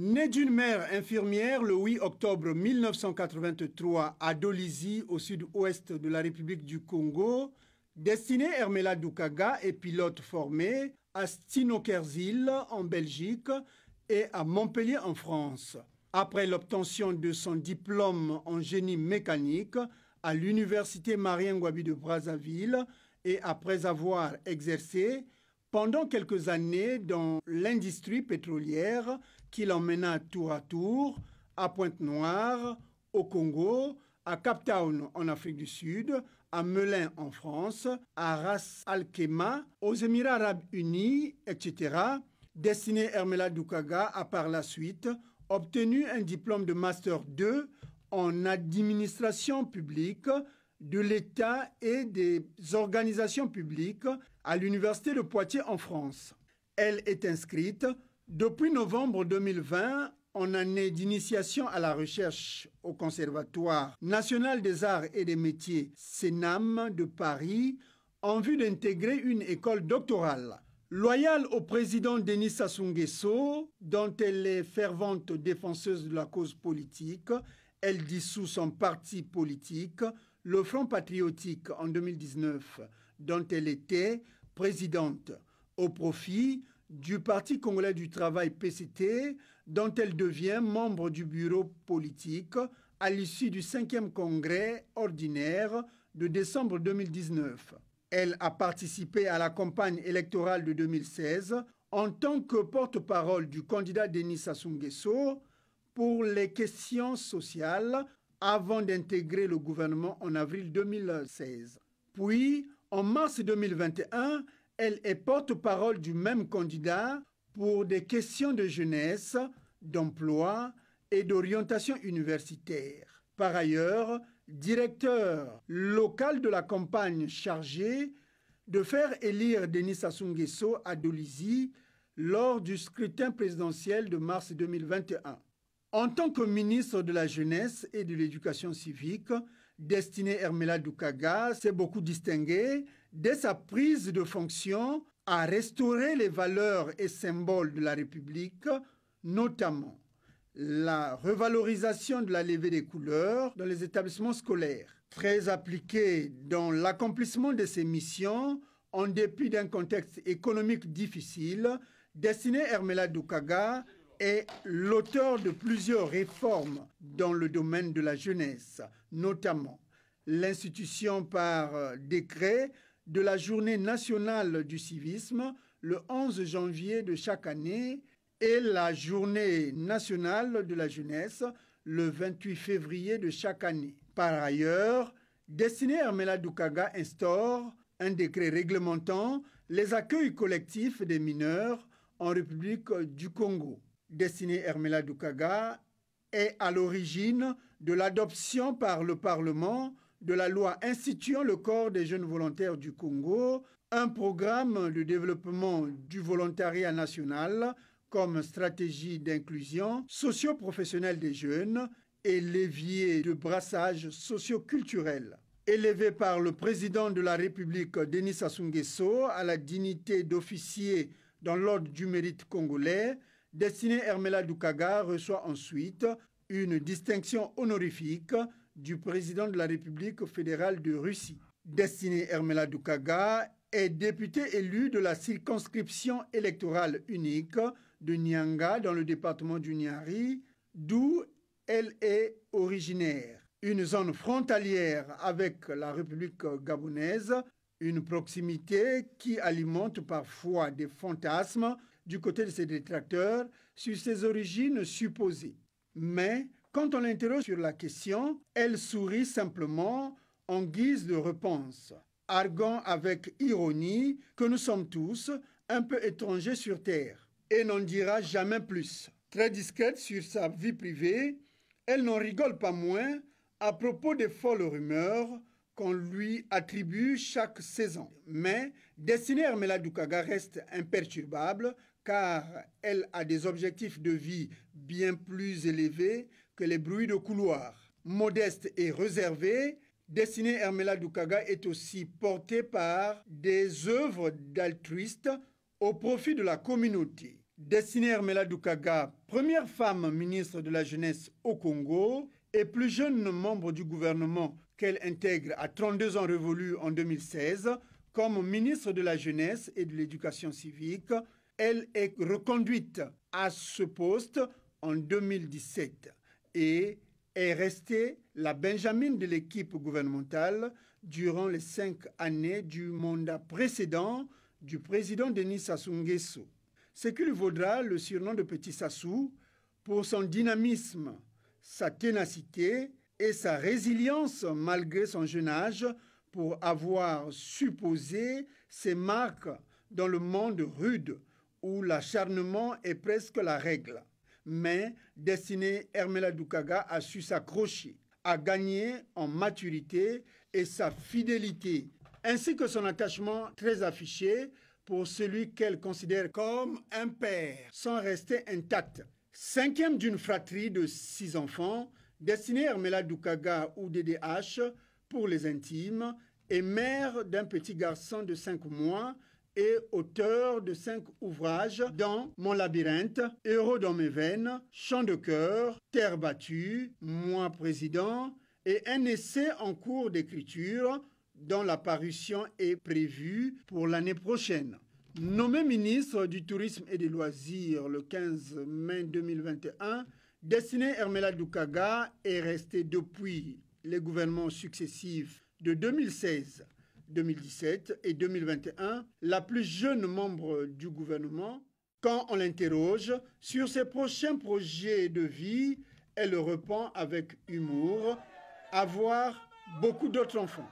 Née d'une mère infirmière le 8 octobre 1983 à Dolisie, au sud-ouest de la République du Congo, Destiné Hermela Doukaga est pilote formé à Stinokerzil en Belgique et à Montpellier en France. Après l'obtention de son diplôme en génie mécanique à l'université Marien Ngouabi de Brazzaville et après avoir exercé pendant quelques années dans l'industrie pétrolière qui l'emmena tour à tour à Pointe-Noire, au Congo, à Cape Town en Afrique du Sud, à Melun en France, à Ras Al Khaimah, aux Émirats arabes unis, etc. Destiné Hermela Doukaga a par la suite obtenu un diplôme de Master 2 en administration publique de l'État et des organisations publiques à l'Université de Poitiers en France. Elle est inscrite depuis novembre 2020 en année d'initiation à la recherche au Conservatoire national des arts et des métiers CNAM de Paris en vue d'intégrer une école doctorale. Loyale au président Denis Sassou Nguesso, dont elle est fervente défenseuse de la cause politique, elle dissout son parti politique, le Front patriotique en 2019, dont elle était présidente, au profit du Parti congolais du travail PCT, dont elle devient membre du bureau politique à l'issue du 5e congrès ordinaire de décembre 2019. Elle a participé à la campagne électorale de 2016 en tant que porte-parole du candidat Denis Sassou Nguesso pour les questions sociales avant d'intégrer le gouvernement en avril 2016. Puis, en mars 2021, elle est porte-parole du même candidat pour des questions de jeunesse, d'emploi et d'orientation universitaire. Par ailleurs, directeur local de la campagne chargée de faire élire Denis Sassou Nguesso à Dolisie lors du scrutin présidentiel de mars 2021. En tant que ministre de la Jeunesse et de l'Éducation civique, Destiné Hermela Doukaga s'est beaucoup distingué dès sa prise de fonction à restaurer les valeurs et symboles de la République, notamment la revalorisation de la levée des couleurs dans les établissements scolaires. Très appliquée dans l'accomplissement de ses missions, en dépit d'un contexte économique difficile, Destiné Hermela Doukaga est l'auteur de plusieurs réformes dans le domaine de la jeunesse, notamment l'institution par décret de la Journée nationale du civisme le 11 janvier de chaque année et la Journée nationale de la jeunesse le 28 février de chaque année. Par ailleurs, Destiné Hermela Doukaga instaure un décret réglementant les accueils collectifs des mineurs en République du Congo. Destiné Hermela Doukaga est à l'origine de l'adoption par le Parlement de la loi instituant le corps des jeunes volontaires du Congo, un programme de développement du volontariat national comme stratégie d'inclusion socio-professionnelle des jeunes et levier de brassage socio-culturel. Élevé par le président de la République Denis Sassou Nguesso à la dignité d'officier dans l'ordre du mérite congolais, Destiné Hermela Doukaga reçoit ensuite une distinction honorifique du président de la République fédérale de Russie. Destiné Hermela Doukaga est député élu de la circonscription électorale unique de Nyanga dans le département du Niari, d'où elle est originaire. Une zone frontalière avec la République gabonaise, une proximité qui alimente parfois des fantasmes du côté de ses détracteurs sur ses origines supposées. Mais quand on l'interroge sur la question, elle sourit simplement en guise de réponse, arguant avec ironie que nous sommes tous un peu étrangers sur Terre, et n'en dira jamais plus. Très discrète sur sa vie privée, elle n'en rigole pas moins à propos des folles rumeurs qu'on lui attribue chaque saison. Mais Destiné Hermela Doukaga reste imperturbable car elle a des objectifs de vie bien plus élevés que les bruits de couloir. Modeste et réservée, Destiné Hermela Doukaga est aussi portée par des œuvres d'altruistes au profit de la communauté. Destiné Hermela Doukaga, première femme ministre de la Jeunesse au Congo et plus jeune membre du gouvernement qu'elle intègre à 32 ans révolus en 2016 comme ministre de la Jeunesse et de l'Éducation civique, elle est reconduite à ce poste en 2017 et est restée la Benjamin de l'équipe gouvernementale durant les 5 années du mandat précédent du président Denis Sassou Nguesso. Ce qui lui vaudra le surnom de Petit Sassou pour son dynamisme, sa ténacité et sa résilience malgré son jeune âge pour avoir su poser ses marques dans le monde rude où l'acharnement est presque la règle. Mais Destiné Hermela Doukaga a su s'accrocher, a gagné en maturité et sa fidélité, ainsi que son attachement très affiché pour celui qu'elle considère comme un père, sans rester intacte. Cinquième d'une fratrie de 6 enfants, Destiné Hermela Doukaga ou DDH pour les intimes, est mère d'un petit garçon de 5 mois et auteur de 5 ouvrages dont Mon labyrinthe, Héros dans mes veines, Chant de cœur, Terre battue, Moi président et un essai en cours d'écriture dont la parution est prévue pour l'année prochaine. Nommé ministre du Tourisme et des Loisirs le 15 mai 2021, Destiné Hermela Doukaga est resté depuis les gouvernements successifs de 2016, 2017 et 2021 la plus jeune membre du gouvernement. Quand on l'interroge sur ses prochains projets de vie, elle répond avec humour avoir beaucoup d'autres enfants.